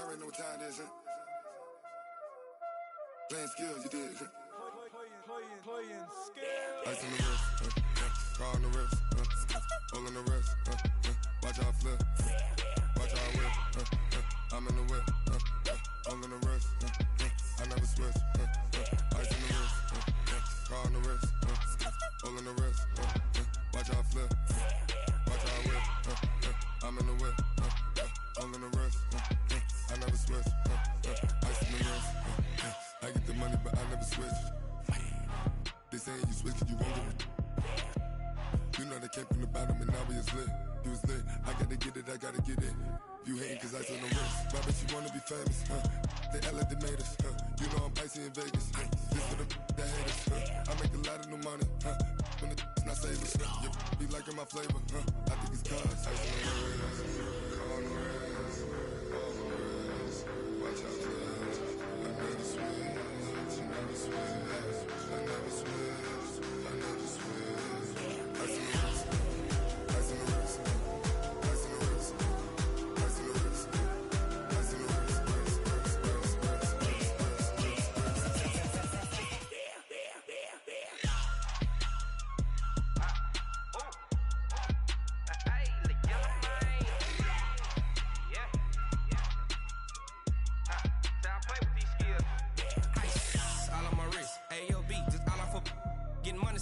Y'all already know what time it is, huh? Playing skills, you did, huh? Playing skills. Ice on the wrist, car on the wrist, hole in the wrist, watch how I flip, watch how I whip, I'm in the whip, hole in the wrist, I never switch, ice on the wrist, car on the wrist, hole in the wrist, watch how I flip, watch how I whip, I'm in the whip, hole in the wrist, I never switch, ice on the wrist, I get the money but I never switch. They saying you switch 'cause you won't get it. You know they came from the bottom and now we is lit. You was lit, I gotta get it, I gotta get it. You hating 'cause ice on the wrist. Why bet you wanna be famous, huh? They act like they made us, huh? You know I'm icy in Vegas, This for the that hate us, I make a lot of new money, When it's not savers, You be liking my flavor, I think it's cause ice on the wrist, on the wrist, watch out, I never switch, I never switch. I never switch, I never switch. Ice in the wrist, ice in the wrist, ice in the wrist, ice in the wrist, ice in the wrist,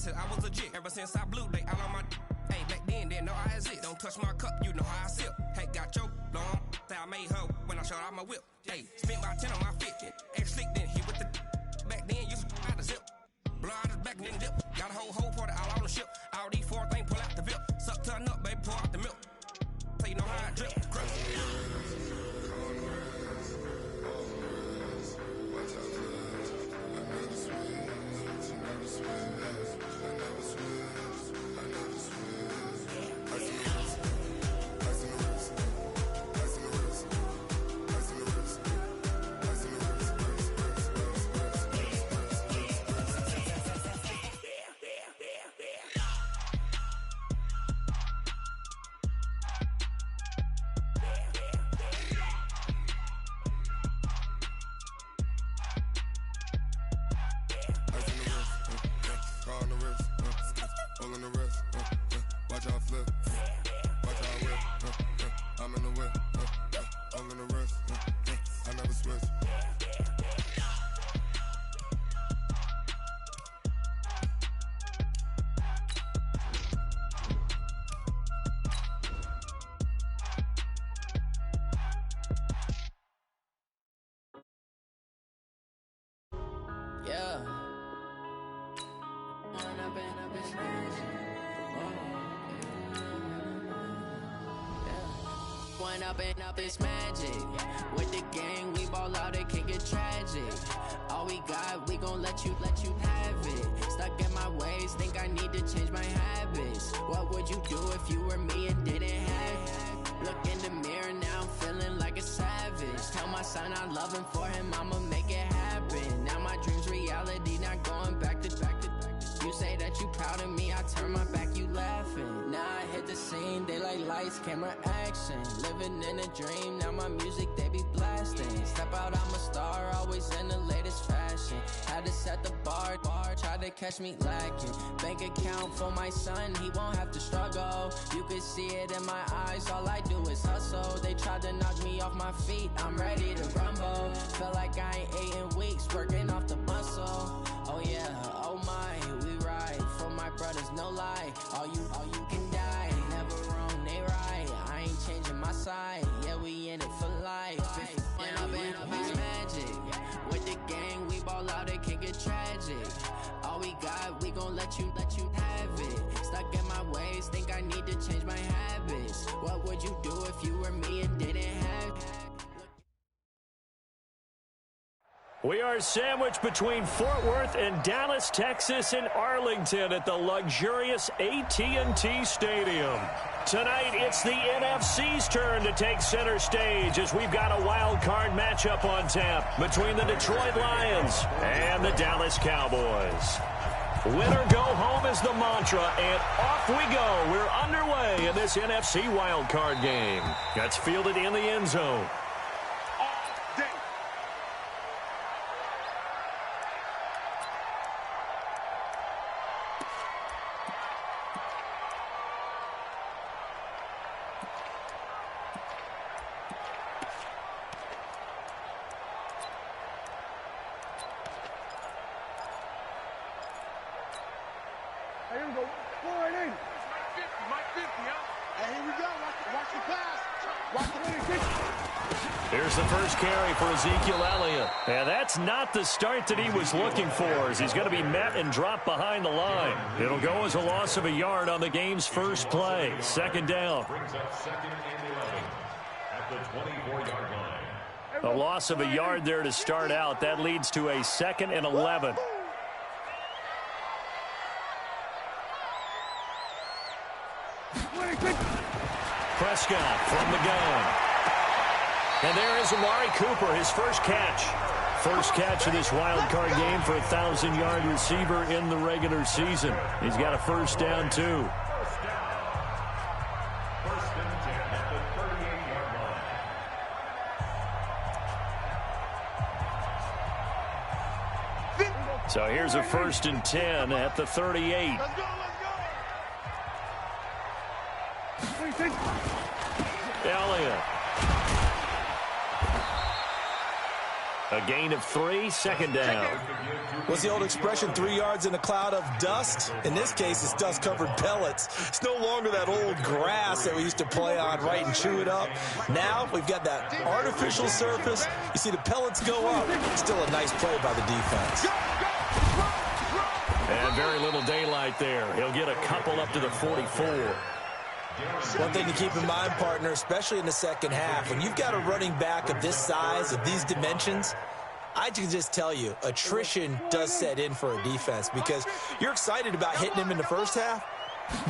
I was legit. Ever since I blew, they all on my hey, back then, didn't know I exist. Don't touch my cup, you know how I sip. Hey, got your long, say I made her when I showed out my whip. Hey, spent about 10 on my 50. Ex-slick, then hit with the back then, used to out the zip. Blow out his back, then dip. Got a whole party all on the ship. All these four things, pull out the VIP. Suck, turn up, baby, pour out the milk. So you know how I drip. Crush. Yeah. One up and up is magic. With the gang, we ball out, it can get tragic. All we got, we gon' let you have it. Stuck in my ways, think I need to change my habits. What would you do if you were me and didn't have it? Look in the mirror, now I'm feeling like a savage. Tell my son I love him, for him I'ma make it happen. Now my dream's reality, not going back to. You say that you proud of me, I turn my back, you laughing. Now I hit the scene, they like lights, camera, action. Living in a dream, now my music, they be blasting. Step out, I'm a star, always in the latest fashion. Had to set the bar, try to catch me lacking. Bank account for my son, he won't have to struggle. You can see it in my eyes, all I do is hustle. They tried to knock me off my feet, I'm ready to rumble. Feel like I ain't ate in weeks, working off the muscle. Oh yeah, oh my, we ride for my brothers, no lie. All you can die, never wrong, they right. I ain't changing my side, yeah, we in it for life. When up and up is magic. With the gang, we ball out, it can get tragic. All we got, we gon' let you have it. Stuck in my ways, think I need to change my habits. What would you do if you were me and didn't have it? We are sandwiched between Fort Worth and Dallas, Texas, and Arlington at the luxurious AT&T Stadium. Tonight, it's the NFC's turn to take center stage as we've got a wild card matchup on tap between the Detroit Lions and the Dallas Cowboys. Win or go home is the mantra, and off we go. We're underway in this NFC wild card game. That's fielded in the end zone. Hey, here we go. Watch the pass. Watch the pitch. Here's the first carry for Ezekiel Elliott. And that's not the start that he was looking for, as he's going to be met and dropped behind the line. It'll go as a loss of a yard on the game's first play. Second down. Brings up second and 11 at the 24-yard line. A loss of a yard there to start out. That leads to a second and 11. Prescott from the gun. And there is Amari Cooper, his first catch. First catch of this wild card game for a 1,000-yard receiver in the regular season. He's got a first down, too. First and 10 at the 38-yard line. So here's a first and 10 at the 38. Elliott. A gain of 3, second down. What's the old expression, 3 yards in a cloud of dust? In this case, it's dust-covered pellets. It's no longer that old grass that we used to play on, right, and chew it up. Now we've got that artificial surface. You see the pellets go up. Still a nice play by the defense. And very little daylight there. He'll get a couple up to the 44. One thing to keep in mind, partner, especially in the second half, when you've got a running back of this size, of these dimensions, I can just tell you, attrition does set in for a defense because you're excited about hitting him in the first half.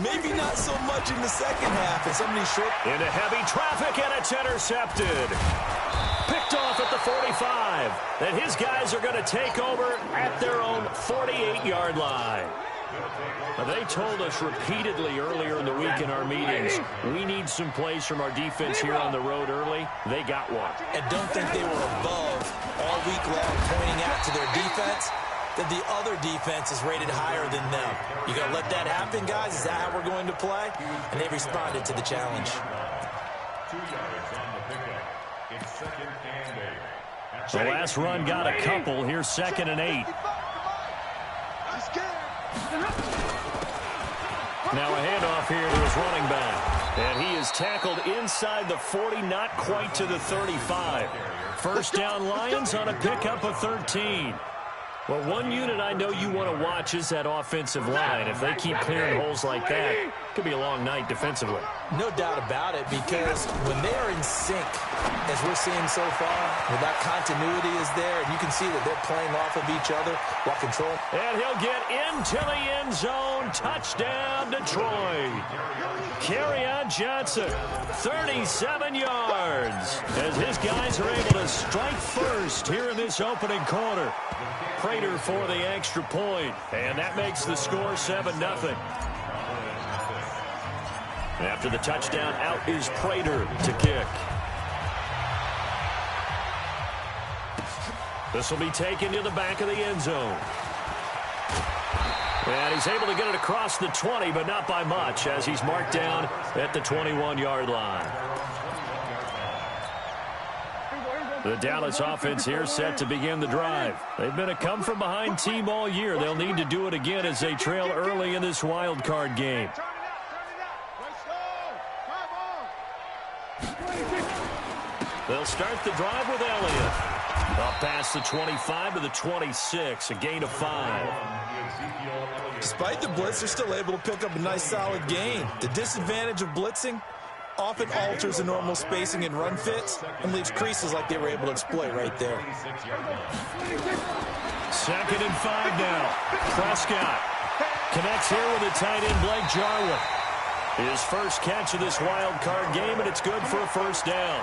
Maybe not so much in the second half. And some of these short... Into heavy traffic, and it's intercepted. Picked off at the 45. And his guys are going to take over at their own 48-yard line. They told us repeatedly earlier in the week in our meetings, we need some plays from our defense here on the road early. They got one. And don't think they were above all week long pointing out to their defense that the other defense is rated higher than them. You going to let that happen, guys? Is that how we're going to play? And they responded to the challenge. 2 yards on the pickup. It's second and 8. The last run got a couple. Here's second and 8. Now a handoff here to his running back. And he is tackled inside the 40, not quite to the 35. First down Lions on a pickup of 13. Well, one unit I know you want to watch is that offensive line. If they keep clearing holes like that, it could be a long night defensively. No doubt about it, because when they are in sync, as we're seeing so far, when that continuity is there, and you can see that they're playing off of each other while controlling. And he'll get into the end zone. Touchdown, Detroit. Kerryon Johnson, 37 yards, as his guys are able to strike first here in this opening quarter. Prater for the extra point, and that makes the score 7-0. After the touchdown, out is Prater to kick. This will be taken to the back of the end zone. And he's able to get it across the 20, but not by much, as he's marked down at the 21-yard line. The Dallas offense here set to begin the drive. They've been a come-from-behind team all year. They'll need to do it again as they trail early in this wild card game. They'll start the drive with Elliott. Up past the 25 to the 26, a gain of 5. Despite the blitz, they're still able to pick up a nice, solid gain. The disadvantage of blitzing often alters the normal spacing and run fits and leaves creases like they were able to exploit right there. Second and 5 now. Prescott connects here with the tight end Blake Jarwin. His first catch of this wild card game, and it's good for a first down.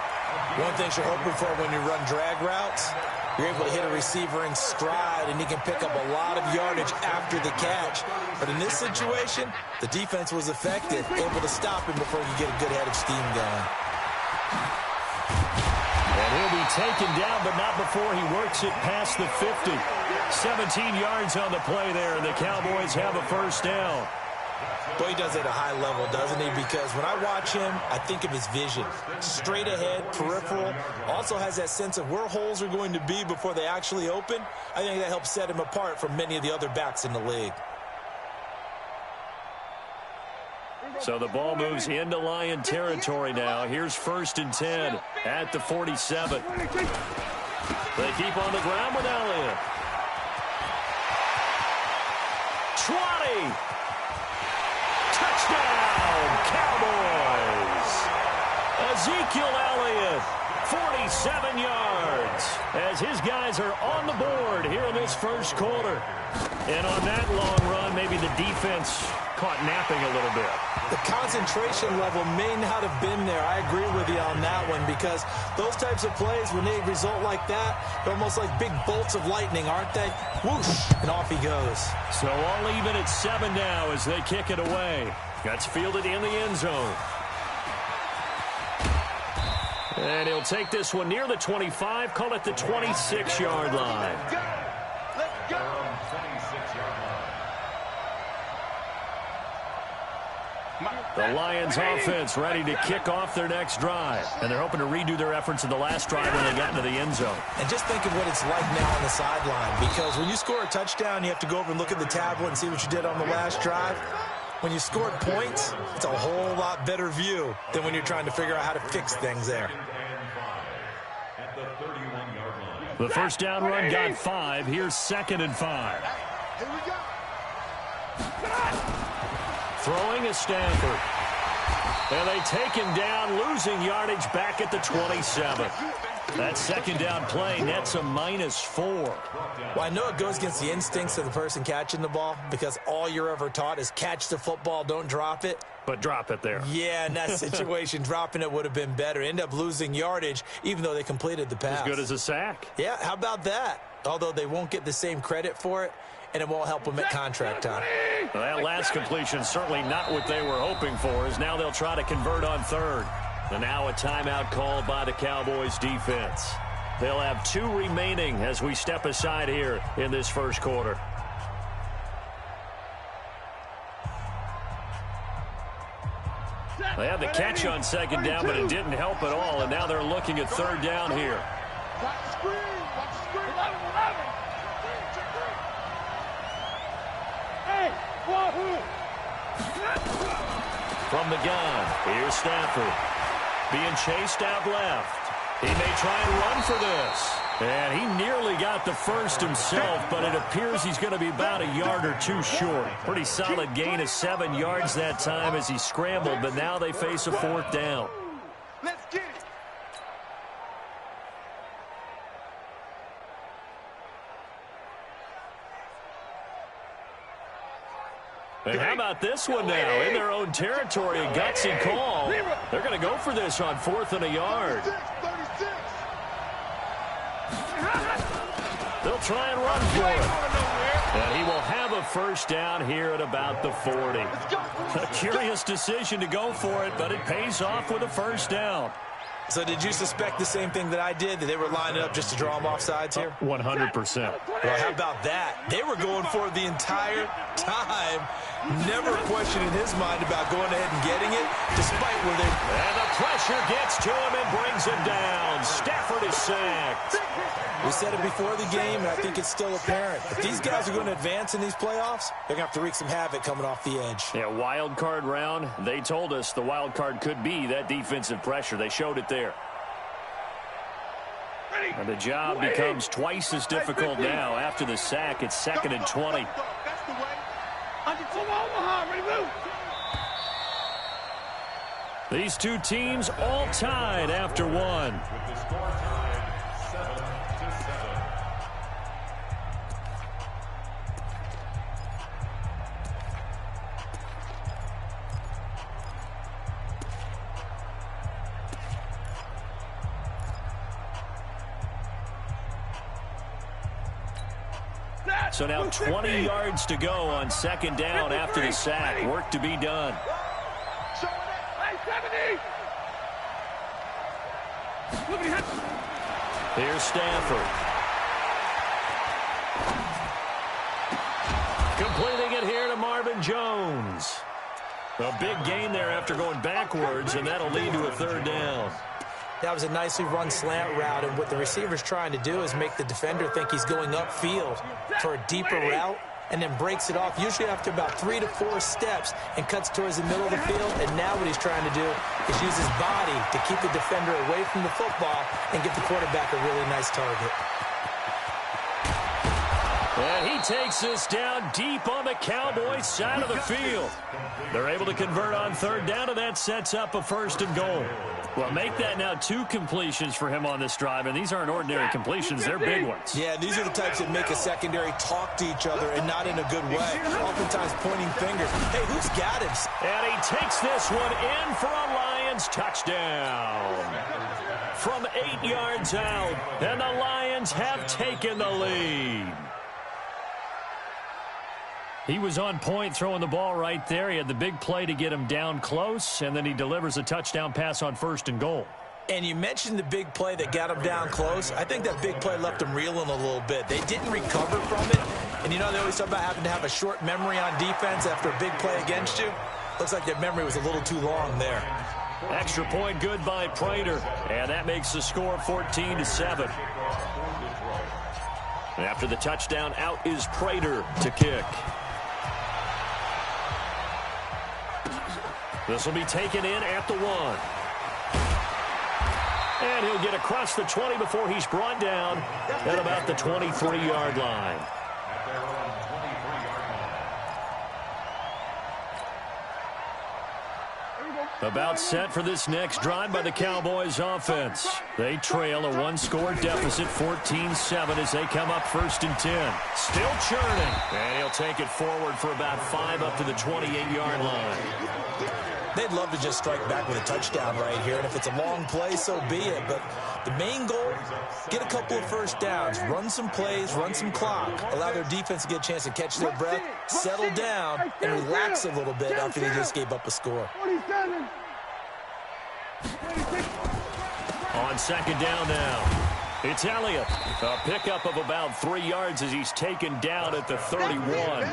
One thing you're hoping for when you run drag routes, you're able to hit a receiver in stride, and he can pick up a lot of yardage after the catch. But in this situation, the defense was effective, able to stop him before you get a good head of steam going. And he'll be taken down, but not before he works it past the 50. 17 yards on the play there, and the Cowboys have a first down. Boy, he does it at a high level, doesn't he? Because when I watch him, I think of his vision. Straight ahead, peripheral. Also has that sense of where holes are going to be before they actually open. I think that helps set him apart from many of the other backs in the league. So the ball moves into Lion territory now. Here's 1st and 10 at the 47. They keep on the ground with Elliott. 20. Touchdown, Cowboys. Ezekiel Elliott, 47 yards, as his guys are on the board here in this first quarter. And on that long run, maybe the defense caught napping a little bit. The concentration level may not have been there. I agree with you on that one, because those types of plays, when they result like that, they're almost like big bolts of lightning, aren't they? Whoosh, and off he goes. So all even at 7 now as they kick it away. That's fielded in the end zone. And he'll take this one near the 25, call it the 26-yard line. Let's go. The Lions offense ready to kick off their next drive. And they're hoping to redo their efforts in the last drive when they got into the end zone. And just think of what it's like now on the sideline, because when you score a touchdown, you have to go over and look at the tablet and see what you did on the last drive. When you scored points, it's a whole lot better view than when you're trying to figure out how to fix things there. The first down run got 5. Here's 2nd and 5. Here we go. Throwing is Stanford. And they take him down, losing yardage back at the 27. That second down play nets a -4. Well, I know it goes against the instincts of the person catching the ball, because all you're ever taught is catch the football, don't drop it. But drop it there. Yeah, in that situation, dropping it would have been better. End up losing yardage, even though they completed the pass. As good as a sack. Yeah, how about that? Although they won't get the same credit for it, and it won't help them at contract time. Well, that last completion certainly not what they were hoping for, as now they'll try to convert on 3rd. And now a timeout called by the Cowboys defense. They'll have 2 remaining as we step aside here in this first quarter. They had the catch on 2nd down, but it didn't help at all, and now they're looking at 3rd down here. Watch the screen. Watch the screen. 11. Hey, wahoo. From the gun, here's Stafford. Being chased out left. He may try and run for this. And he nearly got the first himself, but it appears he's going to be about a yard or 2 short. Pretty solid gain of 7 yards that time as he scrambled, but now they face a 4th down. Let's get it. And how about this one now? In their own territory, a gutsy call. They're going to go for this on 4th and a yard. 36. They'll try and run for it. And he will have a first down here at about the 40. A curious decision to go for it, but it pays off with a first down. So did you suspect the same thing that I did, that they were lining up just to draw them off sides here? 100%. Well, how about that? They were going for it the entire time. Never a question in his mind about going ahead and getting it, despite where they... And the pressure gets to him and brings him down. Stafford is sacked. We said it before the game, and I think it's still apparent. If these guys are going to advance in these playoffs, they're going to have to wreak some havoc coming off the edge. Yeah, wild card round. They told us the wild card could be that defensive pressure. They showed it there. And the job becomes twice as difficult now after the sack. It's 2nd and 20. That's the way. Omaha, ready, move. These two teams all tied after one. With the score tied 7-7. So now 20 yards to go on 2nd down after the sack. Work to be done. Here's Stanford. Completing it here to Marvin Jones. A big gain there after going backwards, and that'll lead to a 3rd down. That was a nicely run slant route, and what the receiver's trying to do is make the defender think he's going upfield for a deeper route, and then breaks it off, usually after about 3 to 4 steps, and cuts towards the middle of the field. And now what he's trying to do is use his body to keep the defender away from the football and get the quarterback a really nice target. And he takes this down deep on the Cowboys' side of the field. They're able to convert on third down, and that sets up a 1st and goal. Well, make that now 2 completions for him on this drive, and these aren't ordinary completions. They're big ones. Yeah, these are the types that make a secondary talk to each other, and not in a good way. Oftentimes pointing fingers. Hey, who's got him? And he takes this one in for a Lions touchdown. From 8 yards out, and the Lions have taken the lead. He was on point throwing the ball right there. He had the big play to get him down close, and then he delivers a touchdown pass on 1st and goal. And you mentioned the big play that got him down close. I think that big play left him reeling a little bit. They didn't recover from it. And you know, they always talk about having to have a short memory on defense after a big play against you. Looks like their memory was a little too long there. Extra point good by Prater, and that makes the score 14-7. After the touchdown, out is Prater to kick. This will be taken in at the 1. And he'll get across the 20 before he's brought down at about the 23-yard line. About set for this next drive by the Cowboys offense. They trail a 1-score deficit, 14-7, as they come up 1st and 10. Still churning. And he'll take it forward for about 5 up to the 28-yard line. They'd love to just strike back with a touchdown right here, and if it's a long play, so be it. But the main goal, get a couple of 1st downs, run some plays, run some clock, allow their defense to get a chance to catch their breath, settle down, and relax a little bit after they just gave up a score. On 2nd down now, it's Elliott. A pickup of about 3 yards as he's taken down at the 31.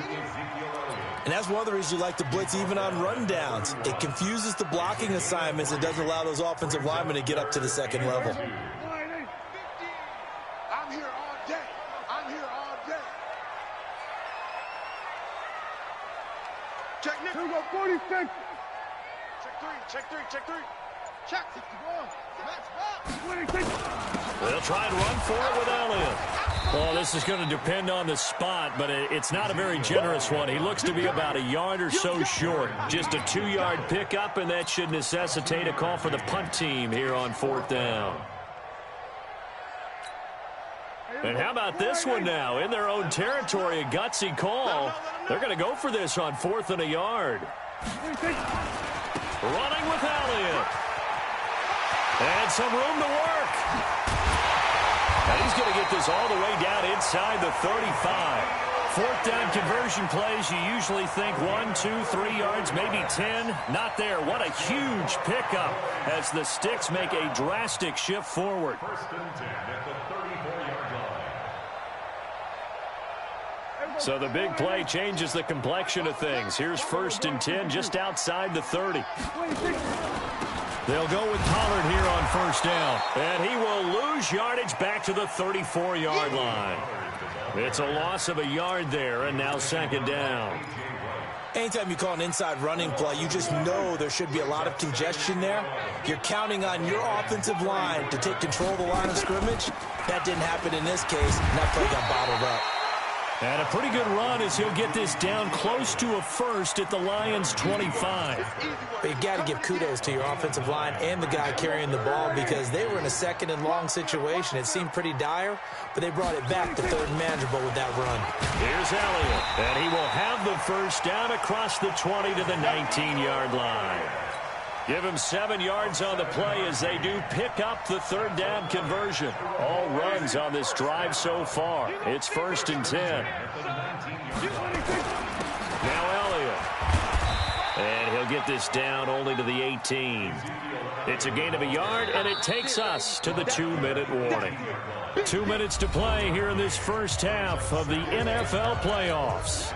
And that's one of the reasons you like to blitz even on rundowns. It confuses the blocking assignments and doesn't allow those offensive linemen to get up to the 2nd level. I'm here all day. I'm here all day. Check Nick. 46. Check 3. Check 3. Check 3. Check. 61. They'll try and run for it with Elliott. Well, this is going to depend on the spot, but it's not a very generous one. He looks to be about a yard or so short. Just a 2-yard pickup, and that should necessitate a call for the punt team here on 4th down. And how about this one now? In their own territory, a gutsy call. They're going to go for this on 4th and a yard. Running with Elliott. And some room to work. And he's going to get this all the way down inside the 35. 4th down conversion plays, you usually think 1, 2, 3 yards, maybe 10. Not there. What a huge pickup as the Sticks make a drastic shift forward. 1st and 10 at the 34-yard line. So the big play changes the complexion of things. Here's 1st and 10 just outside the 30. They'll go with Pollard here on 1st down. And he will lose yardage back to the 34-yard line. It's a loss of a yard there, and now 2nd down. Anytime you call an inside running play, you just know there should be a lot of congestion there. You're counting on your offensive line to take control of the line of scrimmage. That didn't happen in this case, and that play got bottled up. And a pretty good run as he'll get this down close to a 1st at the Lions' 25. But you got to give kudos to your offensive line and the guy carrying the ball because they were in a 2nd and long situation. It seemed pretty dire, but they brought it back to 3rd and manageable with that run. Here's Elliott, and he will have the 1st down across the 20 to the 19-yard line. Give him 7 yards on the play as they do pick up the 3rd down conversion. All runs on this drive so far. It's 1st and 10. Now Elliott. And he'll get this down only to the 18. It's a gain of a yard, and it takes us to the 2-minute warning. 2 minutes to play here in this first half of the NFL playoffs.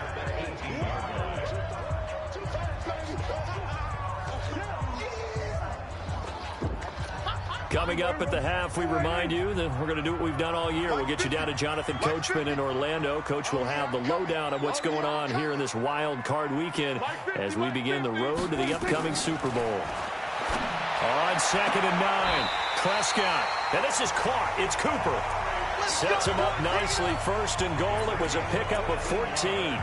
Coming up at the half, we remind you that we're going to do what we've done all year. We'll get you down to Jonathan Coachman in Orlando. Coach will have the lowdown of what's going on here in this wild card weekend as we begin the road to the upcoming Super Bowl. On 2nd and 9, Prescott. And this is caught. It's Cooper. Sets him up nicely. 1st and goal. It was a pickup of 14.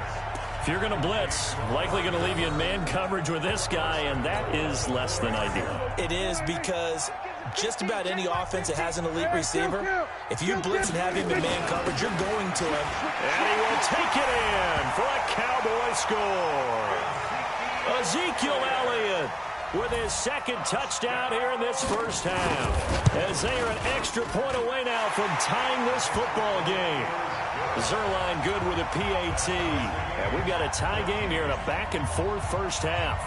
If you're going to blitz, likely going to leave you in man coverage with this guy, and that is less than ideal. It is, because just about any offense that has an elite receiver, if you blitz and have him in man coverage, you're going to him. And he will take it in for a Cowboy score. Ezekiel Elliott with his 2nd touchdown here in this first half, as they are an extra point away now from tying this football game. Zerline good with a PAT. And we've got a tie game here in a back-and-forth first half.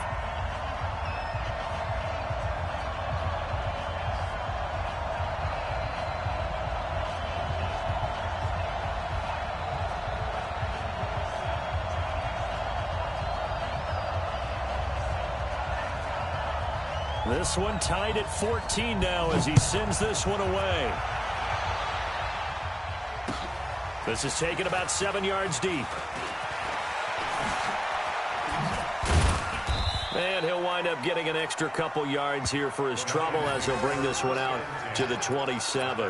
This one tied at 14 now as he sends this one away. This is taken about 7 yards deep. And he'll wind up getting an extra couple yards here for his trouble as he'll bring this one out to the 27.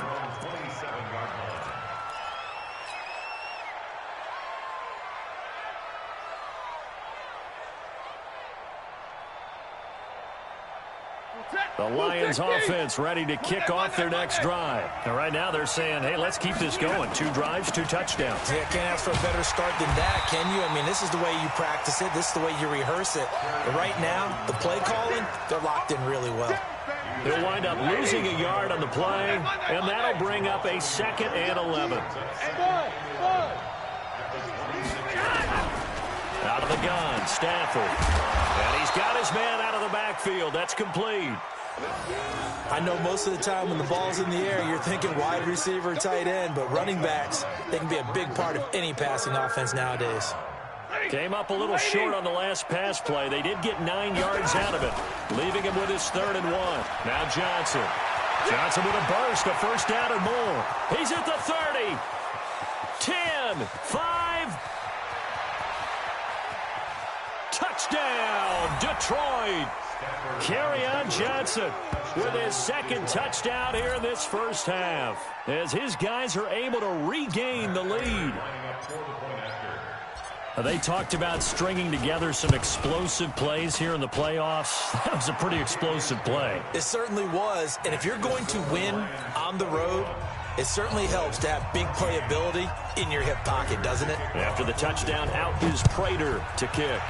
The Lions offense ready to kick off their next drive. And right now they're saying, hey, let's keep this going. 2 drives, 2 touchdowns. Yeah, can't ask for a better start than that, can you? I mean, this is the way you practice it. This is the way you rehearse it. But right now, the play calling, they're locked in really well. He'll wind up losing a yard on the play, and that'll bring up a 2nd and 11. Out of the gun, Stafford. And he's got his man out of the backfield. That's complete. I know most of the time when the ball's in the air, you're thinking wide receiver, tight end, but running backs, they can be a big part of any passing offense nowadays. Came up a little short on the last pass play. They did get 9 yards out of it, leaving him with his 3rd and 1. Now Johnson. Johnson with a burst, a first down or more. He's at the 30. 10, 5. Touchdown, Detroit. Kerryon Johnson with his 2nd touchdown here in this first half, as his guys are able to regain the lead. They talked about stringing together some explosive plays here in the playoffs. That was a pretty explosive play. It certainly was, and if you're going to win on the road, it certainly helps to have big playability in your hip pocket, doesn't it? After the touchdown, out is Prater to kick.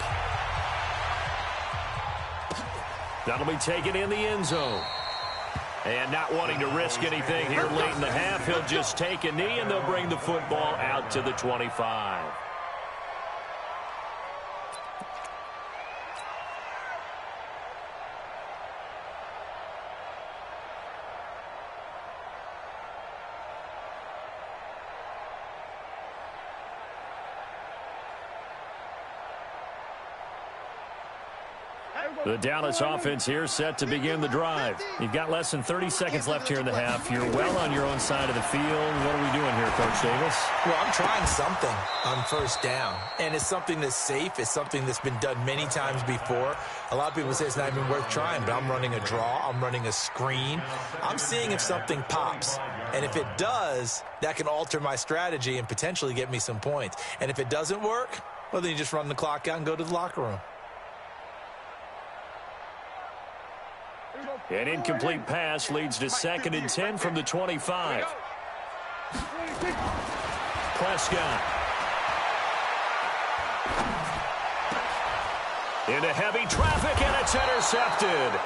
That'll be taken in the end zone. And not wanting to risk anything here late in the half, he'll just take a knee, and they'll bring the football out to the 25. The Dallas offense here set to begin the drive. You've got less than 30 seconds left here in the half. You're well on your own side of the field. What are we doing here, Coach Davis? Well, I'm trying something on 1st down, and it's something that's safe. It's something that's been done many times before. A lot of people say it's not even worth trying, but I'm running a draw. I'm running a screen. I'm seeing if something pops, and if it does, that can alter my strategy and potentially get me some points. And if it doesn't work, well, then you just run the clock out and go to the locker room. An incomplete pass leads to 2nd and 10 from the 25. Prescott. Into heavy traffic, and it's intercepted.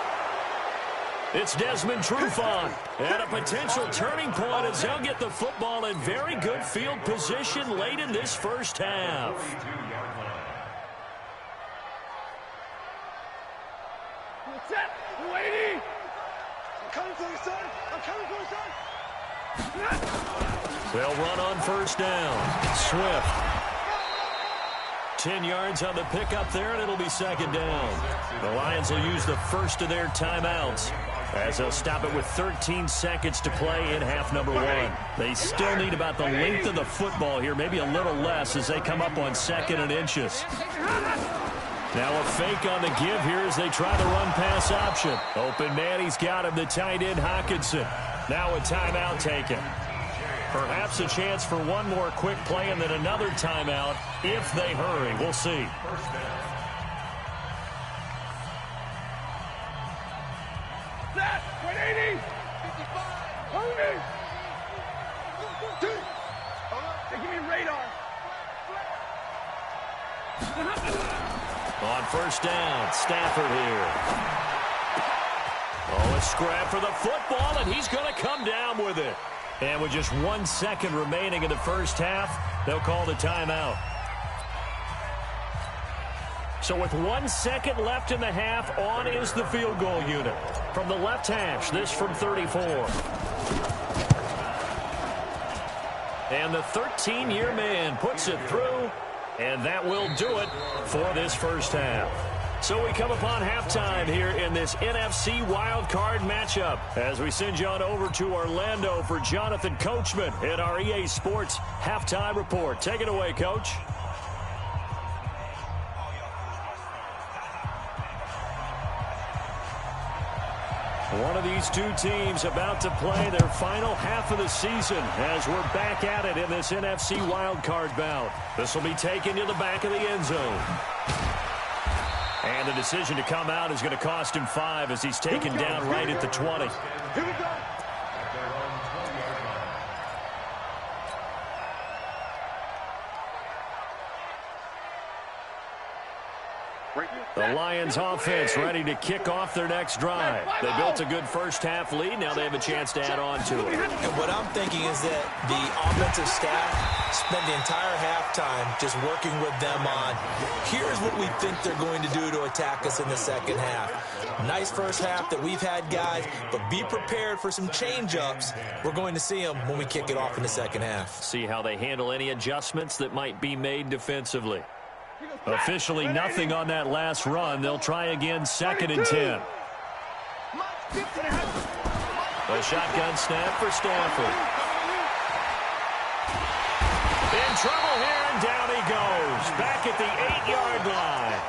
It's Desmond Trufant. And a potential turning point as they'll get the football in very good field position late in this first half. They'll run on 1st down. Swift. 10 yards on the pickup there, and it'll be 2nd down. The Lions will use the first of their timeouts. as they'll stop it with 13 seconds to play in half number one. They still need about the length of the football here, maybe a little less as they come up on 2nd and inches. Now a fake on the give here as they try the run-pass option. Open man, he's got him, the tight end Hawkinson. Now a timeout taken. Perhaps a chance for one more quick play and then another timeout if they hurry. We'll see. Set, 180. 55. Hold me. They give me radar. On first down, Stafford here. Oh, a scrap for the football, and he's going to come down with it. And with just 1 second remaining in the first half, they'll call the timeout. So with 1 second left in the half, on is the field goal unit. From the left hash, this from 34. And the 13-year man puts it through, and that will do it for this first half. So we come upon halftime here in this NFC wildcard matchup as we send you on over to Orlando for Jonathan Coachman in our EA Sports Halftime Report. Take it away, Coach. One of these two teams about to play their final half of the season as we're back at it in this NFC wildcard bout. This will be taken to the back of the end zone. And the decision to come out is going to cost him 5 as he's taken down right at the 20. Here we go. The Lions offense ready to kick off their next drive. They built a good first half lead. Now they have a chance to add on to it. And what I'm thinking is that the offensive staff spent the entire halftime just working with them on, here's what we think they're going to do to attack us in the second half. Nice first half that we've had, guys, but be prepared for some change-ups. We're going to see them when we kick it off in the second half. See how they handle any adjustments that might be made defensively. Officially nothing on that last run. They'll try again 2nd and 10. A shotgun snap for Stafford. In trouble here, and down he goes. Back at the 8-yard line.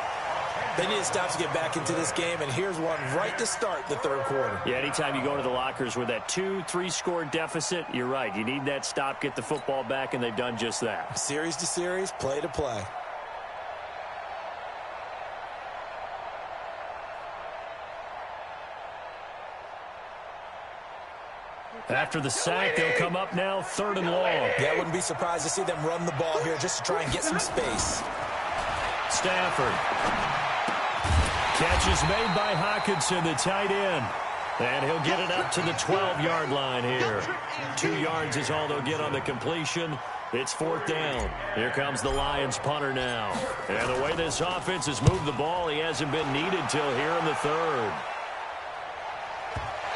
They need to stop to get back into this game, and here's one right to start the third quarter. Yeah, anytime you go to the lockers with that 2-3 score deficit, you're right. You need that stop, get the football back, and they've done just that. Series to series, play to play. After the sack, they'll come up now 3rd and long. Yeah, I wouldn't be surprised to see them run the ball here just to try and get some space. Stafford. Catch is made by Hawkinson, the tight end. And he'll get it up to the 12-yard line here. 2 yards is all they'll get on the completion. It's 4th down. Here comes the Lions punter now. And the way this offense has moved the ball, he hasn't been needed till here in the 3rd.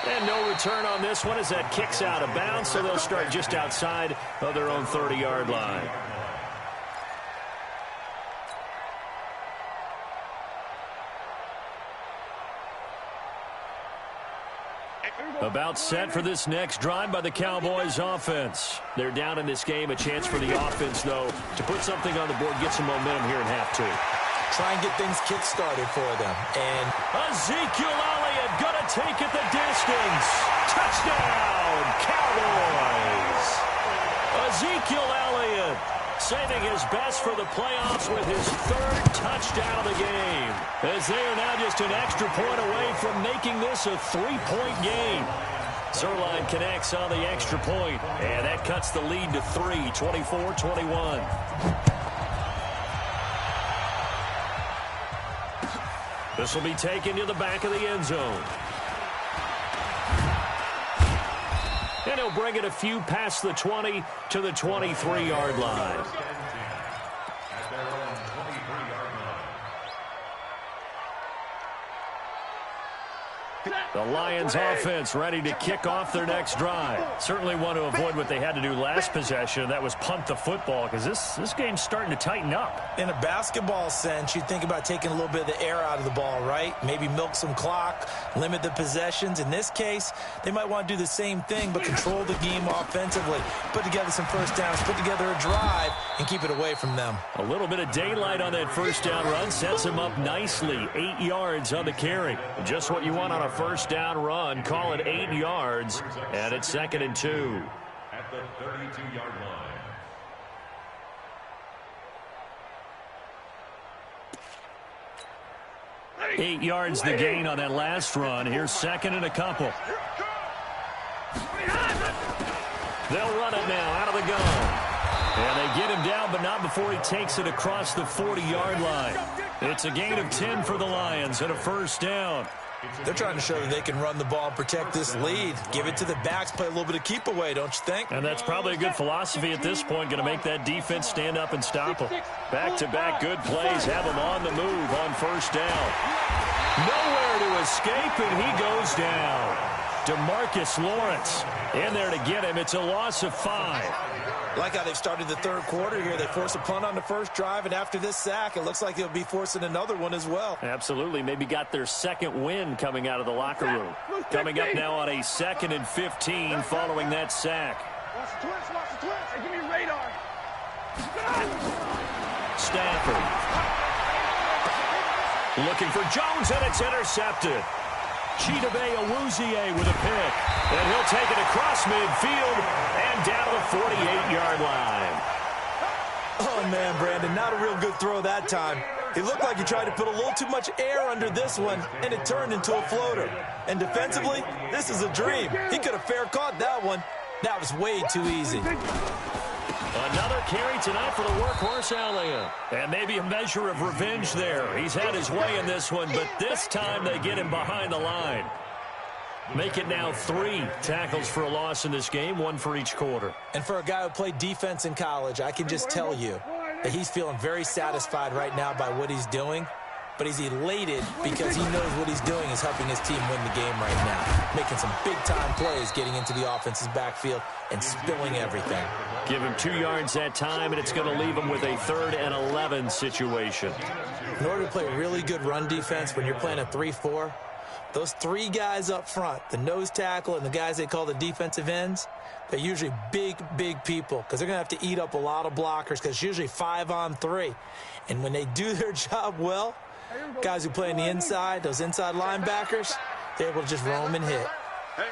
And no return on this one as that kicks out of bounds, so they'll start just outside of their own 30-yard line. About set for this next drive by the Cowboys offense. They're down in this game. A chance for the offense, though, to put something on the board, get some momentum here in half 2. Try and get things kick-started for them. And Ezekiel Elliott gonna take it the distance. Touchdown, Cowboys. Ezekiel Elliott saving his best for the playoffs with his 3rd touchdown of the game. As they are now just an extra point away from making this a 3-point game. Zerline connects on the extra point, and that cuts the lead to 3, 24-21. This will be taken to the back of the end zone. And he'll bring it a few past the 20 to the 23-yard line. The Lions offense ready to kick off their next drive. Certainly want to avoid what they had to do last possession. That was punt the football, because this game's starting to tighten up. In a basketball sense, you think about taking a little bit of the air out of the ball, right? Maybe milk some clock, limit the possessions. In this case, they might want to do the same thing, but control the game offensively. Put together some first downs, put together a drive, and keep it away from them. A little bit of daylight on that first down run sets him up nicely. 8 yards on the carry. Just what you want on a first down run. Call it 8 yards, and it's 2nd and 2. At the 32-yard line. Eight yards the gain on that last run. Here's 2nd and a couple. They'll run it now out of the gun. And they get him down, but not before he takes it across the 40-yard line. It's a gain of 10 for the Lions and a first down. They're trying to show that they can run the ball, protect this lead. Give it to the backs, play a little bit of keep away, don't you think? And that's probably a good philosophy at this point, going to make that defense stand up and stop them. Back-to-back good plays have them on the move on first down. Nowhere to escape, and he goes down. DeMarcus Lawrence in there to get him. It's a loss of 5. Like how they've started the third quarter here. They force a punt on the first drive, and after this sack, it looks like they'll be forcing another one as well. Absolutely. Maybe got their second win coming out of the locker room. Coming up now on a 2nd and 15 following that sack. Watch the twist. Hey, give me radar. Stafford. Looking for Jones, and it's intercepted. Chidobe Awuzie with a pick. And he'll take it across midfield and down to the 48-yard line. Oh, man, Brandon, not a real good throw that time. It looked like he tried to put a little too much air under this one, and it turned into a floater. And defensively, this is a dream. He could have fair caught that one. That was way too easy. Another carry tonight for the workhorse Elliott. And maybe a measure of revenge there. He's had his way in this one, but this time they get him behind the line. Make it now 3 tackles for a loss in this game, 1 for each quarter. And for a guy who played defense in college, I can just tell you that he's feeling very satisfied right now by what he's doing. But he's elated because he knows what he's doing is helping his team win the game right now. Making some big-time plays, getting into the offense's backfield, and spilling everything. Give him 2 yards that time, and it's going to leave him with a 3rd and 11 situation. In order to play really good run defense when you're playing a 3-4, those 3 guys up front, the nose tackle and the guys they call the defensive ends, they're usually big, big people because they're going to have to eat up a lot of blockers because it's usually 5-on-3. And when they do their job well, guys who play on the inside, those inside linebackers, they're able to just roam and hit. Hey.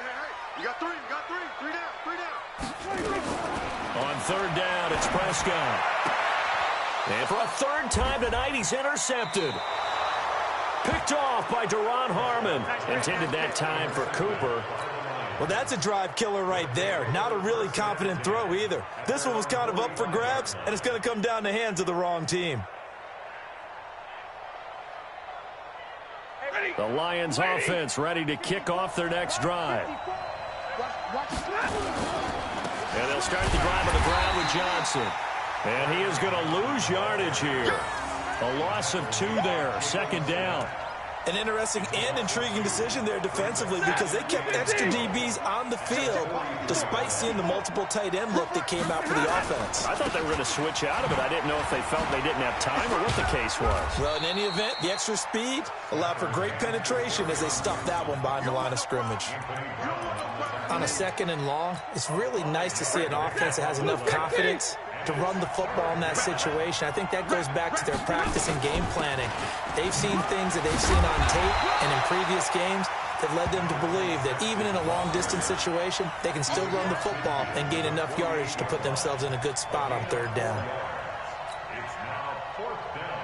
You got 3. 3 down. On 3rd down, it's Prescott. And for a 3rd time tonight, he's intercepted. Picked off by Deron Harmon. Intended that time for Cooper. Well, that's a drive killer right there. Not a really confident throw either. This one was kind of up for grabs, and it's going to come down the hands of the wrong team. The Lions offense ready to kick off their next drive. And they'll start the drive on the ground with Johnson. And he is going to lose yardage here. A loss of 2 there, 2nd down. An interesting and intriguing decision there defensively because they kept extra DBs on the field despite seeing the multiple tight end look that came out for the offense. I thought they were going to switch out of it. I didn't know if they felt they didn't have time or what the case was. Well, in any event, the extra speed allowed for great penetration as they stuffed that one behind the line of scrimmage. On a 2nd and long, it's really nice to see an offense that has enough confidence to run the football in that situation. I think that goes back to their practice and game planning. They've seen things that they've seen on tape and in previous games that led them to believe that even in a long-distance situation, they can still run the football and gain enough yardage to put themselves in a good spot on 3rd down. It's now 4th down.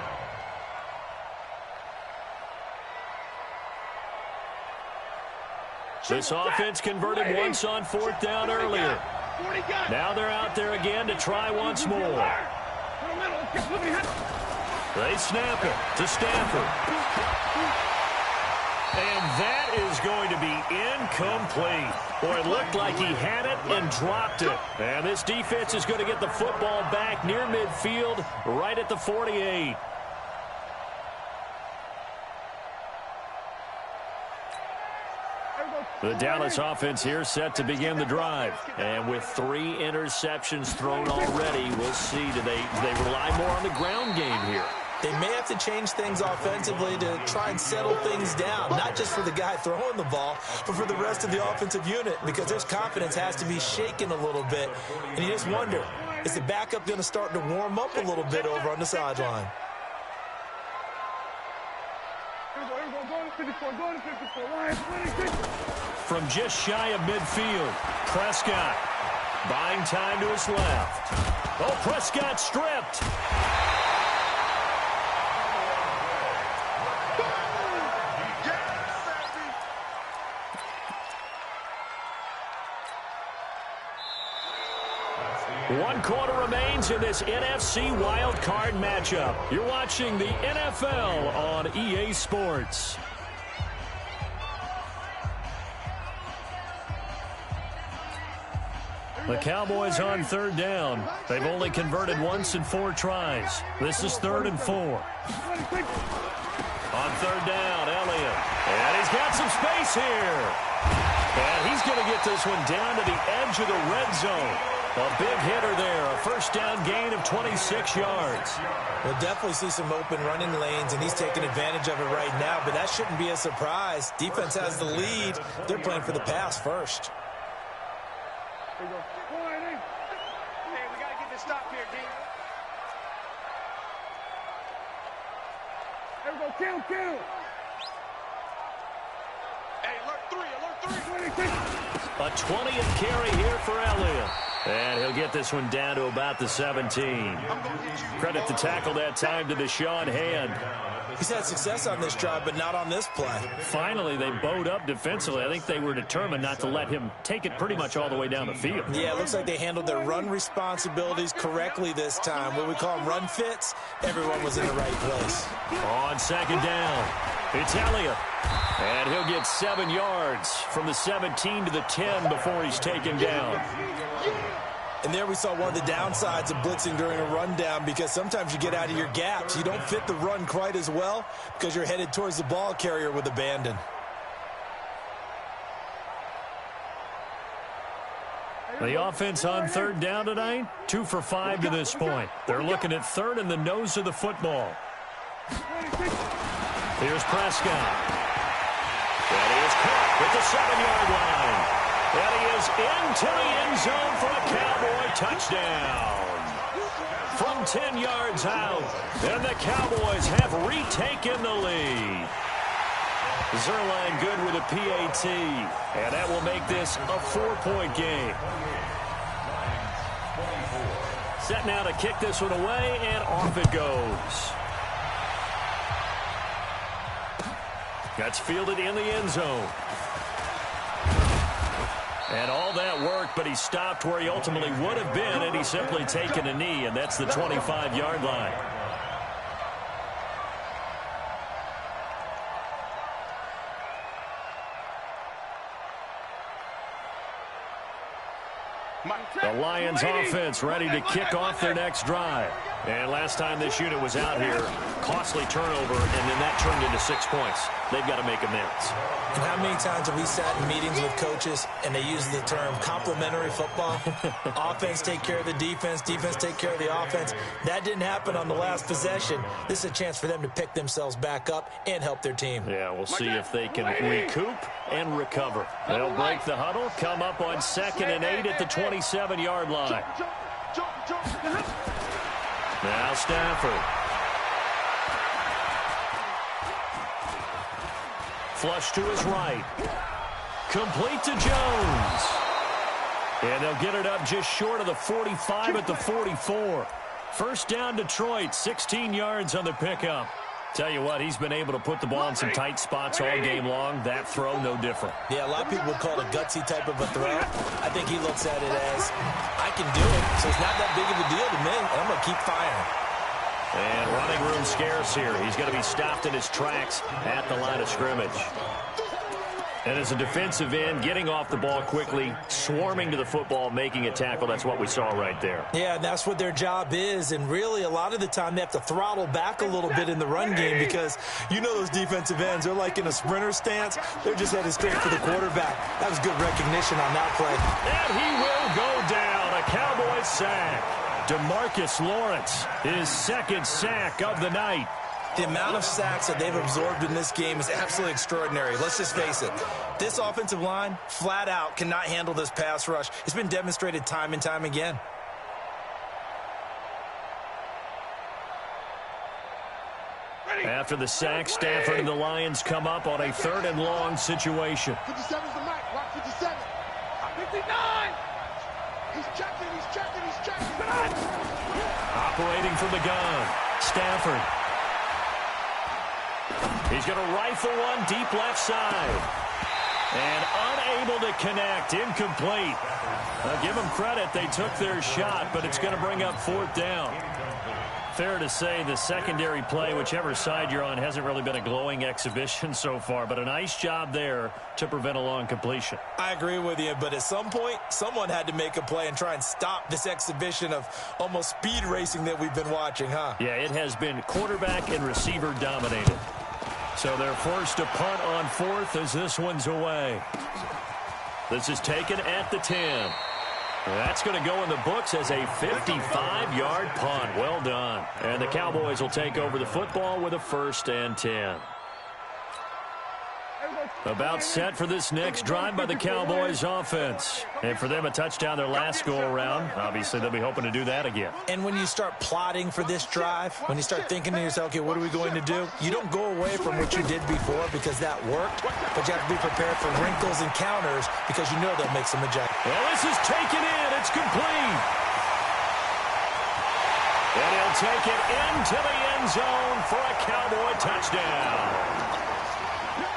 This offense converted once on 4th down earlier. Now they're out there again to try once more. They snap it to Stafford. And that is going to be incomplete. Boy, it looked like he had it and dropped it. And this defense is going to get the football back near midfield, right at the 48. The Dallas offense here set to begin the drive. And with 3 interceptions thrown already, we'll see. Do they rely more on the ground game here? They may have to change things offensively to try and settle things down, not just for the guy throwing the ball, but for the rest of the offensive unit, because their confidence has to be shaken a little bit. And you just wonder, is the backup going to start to warm up a little bit over on the sideline? From just shy of midfield, Prescott buying time to his left. Oh, Prescott stripped. One quarter remains in this NFC Wild Card matchup. You're watching the NFL on EA Sports. The Cowboys on 3rd down. They've only converted once in 4 tries. This is 3rd and 4. On 3rd down, Elliott. And he's got some space here. And he's going to get this one down to the edge of the red zone. A big hitter there, a first down gain of 26 yards. We'll definitely see some open running lanes, and he's taking advantage of it right now, but that shouldn't be a surprise. Defense has the lead. They're playing for the pass first. Hey, we got to get this stop here, D. There we go, kill. Hey, alert 3. A 20th carry here for Elliott. And he'll get this one down to about the 17. Credit the tackle that time to Deshaun Hand. He's had success on this drive, but not on this play. Finally, they bowed up defensively. I think they were determined not to let him take it pretty much all the way down the field. Yeah, it looks like they handled their run responsibilities correctly this time. What we call them run fits, everyone was in the right place. On 2nd down, it's Elliott. And he'll get 7 yards from the 17 to the 10 before he's taken down. And there we saw one of the downsides of blitzing during a rundown, because sometimes you get out of your gaps. You don't fit the run quite as well because you're headed towards the ball carrier with abandon. The offense on 3rd down tonight, 2 for 5 to this point. They're looking at 3rd and the nose of the football. Here's Prescott. And he is caught at the 7-yard line. And he is into the end zone for a Cowboy touchdown. From 10 yards out, and the Cowboys have retaken the lead. Zerline good with a PAT, and that will make this a 4-point game. Set now to kick this one away, and off it goes. That's fielded in the end zone. And all that worked, but he stopped where he ultimately would have been, and he's simply taken a knee, and that's the 25-yard line. The Lions offense ready to kick off their next drive. And last time this unit was out here, costly turnover, and then that turned into 6 points. They've got to make amends. And how many times have we sat in meetings with coaches and they use the term complementary football? Offense take care of the defense, defense take care of the offense. That didn't happen on the last possession. This is a chance for them to pick themselves back up and help their team. Yeah, we'll see if they can recoup and recover. They'll break the huddle, come up on 2nd and 8 at the 27-yard line. Now Stafford. Flush to his right. Complete to Jones. And they'll get it up just short of the 45 at the 44. First down Detroit, 16 yards on the pickup. Tell you what, he's been able to put the ball in some tight spots all game long. That throw, no different. Yeah, a lot of people would call it a gutsy type of a throw. I think he looks at it as, I can do it, so it's not that big of a deal to me, and I'm going to keep firing. And running room scarce here. He's going to be stopped in his tracks at the line of scrimmage. And as a defensive end, getting off the ball quickly, swarming to the football, making a tackle, that's what we saw right there. Yeah, and that's what their job is. And really, a lot of the time, they have to throttle back a little bit in the run game because you know those defensive ends, they're like in a sprinter stance. They're just headed straight for the quarterback. That was good recognition on that play. And he will go down. A Cowboys sack. DeMarcus Lawrence, his second sack of the night. The amount of sacks that they've absorbed in this game is absolutely extraordinary. Let's just face it. This offensive line, flat out, cannot handle this pass rush. It's been demonstrated time and time again. After the sack, Stafford and the Lions come up on a 3rd and long situation. 57's the mic. Rock 57. 59. He's checking. Operating from the gun, Stafford. He's going to rifle one deep left side. And unable to connect, incomplete. I'll give them credit, they took their shot, but it's going to bring up 4th down. Fair to say the secondary play, whichever side you're on, hasn't really been a glowing exhibition so far, but a nice job there to prevent a long completion. I agree with you, but at some point, someone had to make a play and try and stop this exhibition of almost speed racing that we've been watching, huh? Yeah, it has been quarterback and receiver dominated. So they're forced to punt on 4th as this one's away. This is taken at the 10. That's going to go in the books as a 55-yard punt. Well done. And the Cowboys will take over the football with a 1st and 10. About set for this next drive by the Cowboys offense. And for them, a touchdown their last go-around. Obviously, they'll be hoping to do that again. And when you start plotting for this drive, when you start thinking to yourself, okay, what are we going to do? You don't go away from what you did before because that worked, but you have to be prepared for wrinkles and counters because you know they'll make some adjustments. Well, this is taken in. It's complete. And he'll take it into the end zone for a Cowboy touchdown.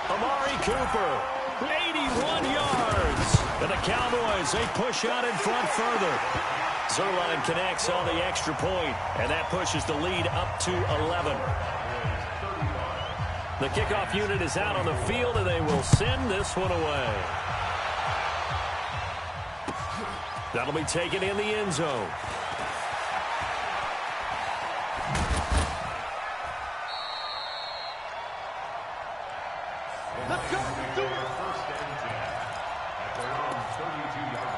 Amari Cooper, 81 yards. And the Cowboys, they push out in front further. Zerline connects on the extra point, and that pushes the lead up to 11. The kickoff unit is out on the field, and they will send this one away. That'll be taken in the end zone. Let's go. Do it. 1st and 10 at their own 32-yard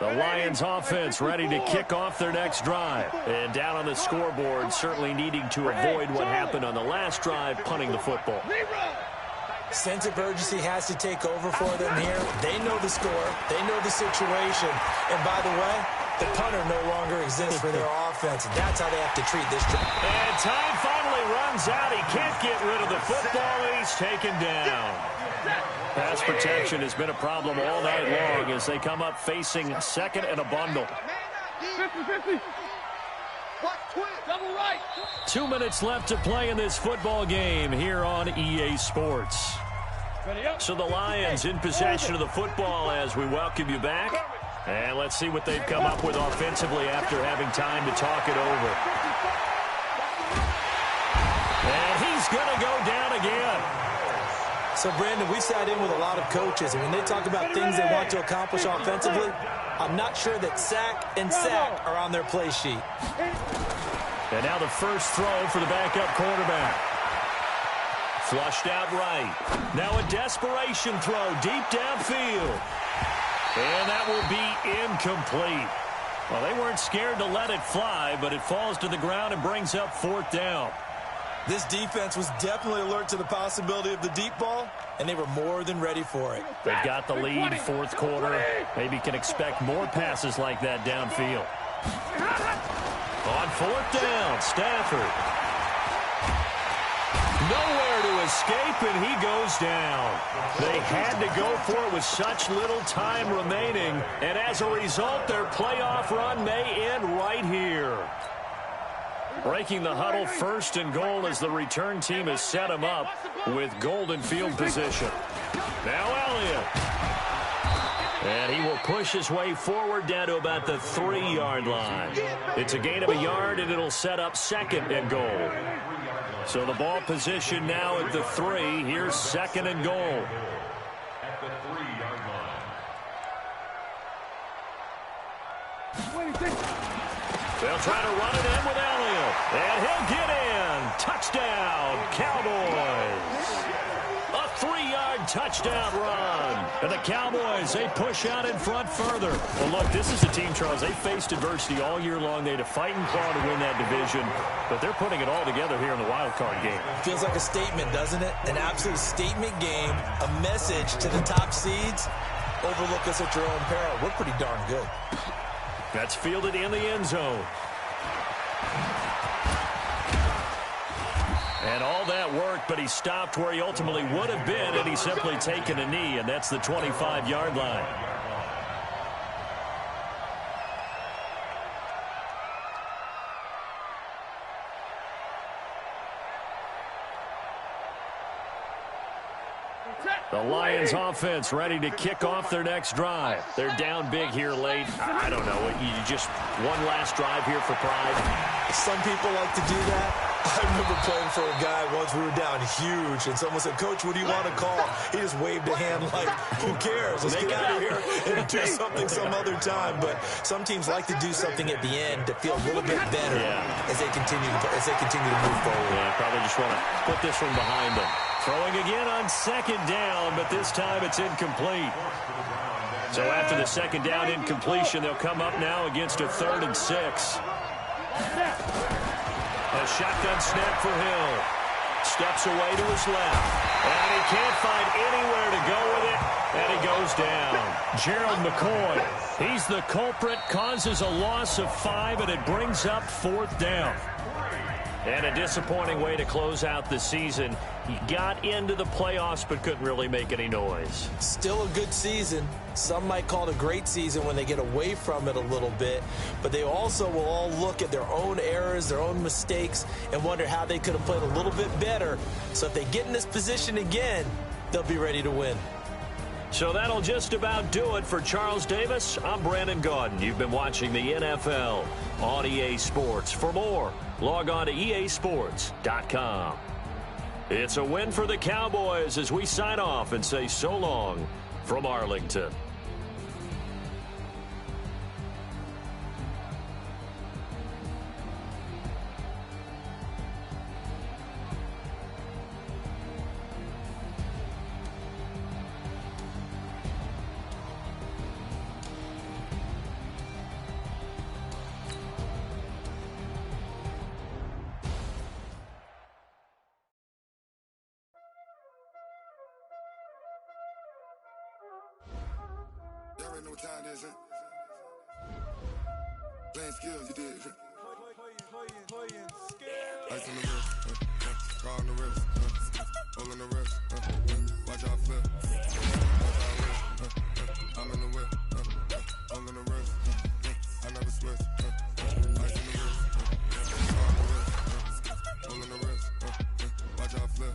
line. The Lions offense ready to kick off their next drive. And down on the scoreboard, certainly needing to avoid what happened on the last drive, punting the football. Sense of urgency has to take over for them here. They know the score. They know the situation. And by the way, the punter no longer exists for their offense. And that's how they have to treat this drive. And time finally runs out. He can't get rid of the football, and he's taken down. Pass protection has been a problem all night long as they come up facing 2nd and a bundle. 50-50. Double right. 2 minutes left to play in this football game here on EA Sports. So the Lions in possession of the football as we welcome you back. And let's see what they've come up with offensively after having time to talk it over. And he's going to go down again. So, Brandon, we sat in with a lot of coaches, and when they talk about things they want to accomplish offensively, I'm not sure that sack and sack are on their play sheet. And now the first throw for the backup quarterback. Flushed out right. Now a desperation throw deep downfield. And that will be incomplete. Well, they weren't scared to let it fly, but it falls to the ground and brings up 4th down. This defense was definitely alert to the possibility of the deep ball, and they were more than ready for it. They've got the lead, 4th quarter. Maybe can expect more passes like that downfield. On 4th down, Stafford. Nowhere to escape, and he goes down. They had to go for it with such little time remaining, and as a result, their playoff run may end right here. Breaking the huddle, 1st and goal as the return team has set him up with golden field position. Now Elliott. And he will push his way forward down to about the 3-yard line. It's a gain of a yard, and it'll set up 2nd and goal. So the ball position now at the 3. Here's 2nd and goal. At the 3-yard line. They'll try to run it in with Elliott. And he'll get in. Touchdown, Cowboys. A 3-yard touchdown run. And the Cowboys, they push out in front further. Well, look, this is a team, Charles. They faced adversity all year long. They had to fight and claw to win that division. But they're putting it all together here in the wild card game. Feels like a statement, doesn't it? An absolute statement game. A message to the top seeds. Overlook us at your own peril. We're pretty darn good. That's fielded in the end zone. And all that worked, but he stopped where he ultimately would have been, and he's simply taken a knee, and that's the 25-yard line. The Lions offense ready to kick off their next drive. They're down big here late. I don't know. You just one last drive here for pride. Some people like to do that. I remember playing for a guy once. We were down huge, and someone said, "Coach, what do you want to call?" He just waved a hand like, who cares? Let's get out of here and do something some other time. But some teams like to do something at the end to feel a little bit better as they continue to move forward. Yeah, probably just want to put this one behind them. Throwing again on 2nd down, but this time it's incomplete. So after the 2nd down incompletion, they'll come up now against a 3rd and 6. A shotgun snap for Hill. Steps away to his left. And he can't find anywhere to go with it. And he goes down. Gerald McCoy, he's the culprit, causes a loss of 5, and it brings up 4th down. And a disappointing way to close out the season. He got into the playoffs but couldn't really make any noise. Still a good season. Some might call it a great season when they get away from it a little bit. But they also will all look at their own errors, their own mistakes, and wonder how they could have played a little bit better. So if they get in this position again, they'll be ready to win. So that'll just about do it for Charles Davis. I'm Brandon Gaudin. You've been watching the NFL on EA Sports. For more, log on to easports.com. It's a win for the Cowboys as we sign off and say so long from Arlington. Y'all already know what time it is, huh? Playing skills, you did, huh? Ice on the wrist, car on the wrist, hole in the wrist, watch out flip, watch out whip, I'm in the whip, hole in the wrist, I never switch, ice on the wrist, car on the wrist, hole in the wrist, watch out flip,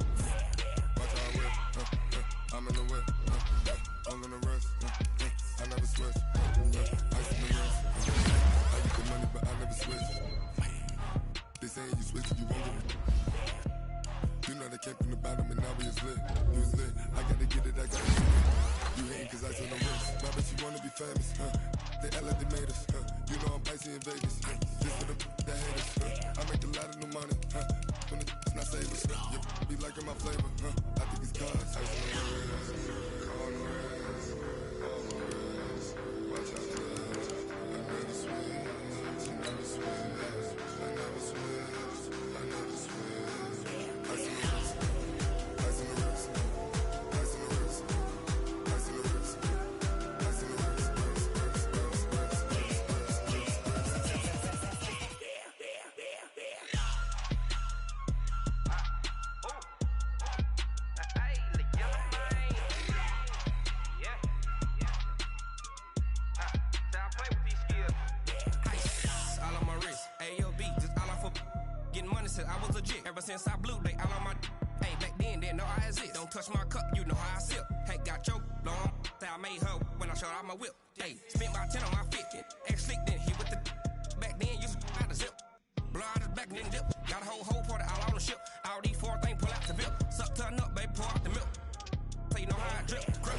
watch out whip, I'm in the whip, hole in the wrist, I never switch, ice on the wrist, I get the money but I never switch. They saying you switch, you won't get it. You know they came from the bottom and now we is lit. You is lit, I gotta get it, I gotta get it. You hating cause I on the wrist. Why bet you wanna be famous, huh? They act like they made us, huh? You know I'm icy in Vegas, just for the that hate us, huh? I make a lot of new money, huh? When it's not savers, you be liking my flavor, huh? I think it's cause ice on the wrist, on the wrist, on the wrist. Watch out, cuz I never switch, I never switch. I was legit. Ever since I blew, they all on my. Hey, back then, didn't know I exist. Don't touch my cup, you know how I sip. Hey, got your long. say I made her when I showed out my whip. Hey, spent about 10 on my fit. Ex slick then hit with the back then used to out the zip. Blow out his back and then dip. Got a whole party all on the ship. All these four things pull out the bill. Suck turn up, baby, pour out the milk. So you know how I drip. Grip.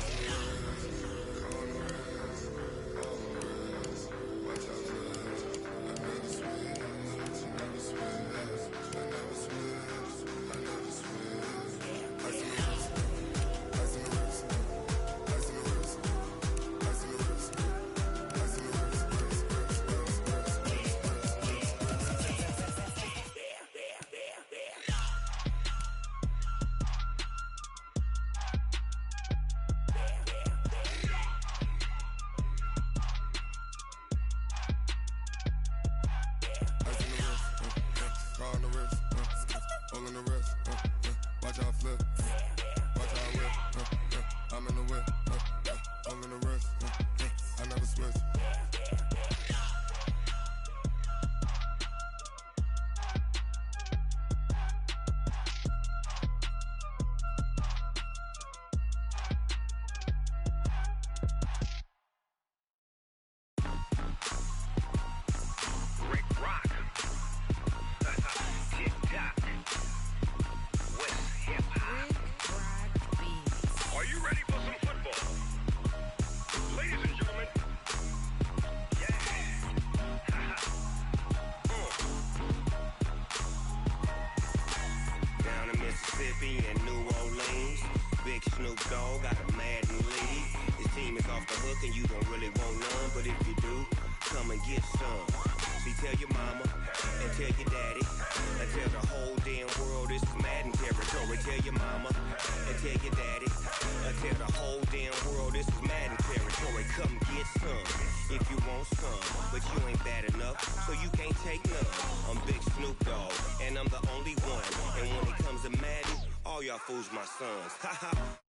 Fools my sons.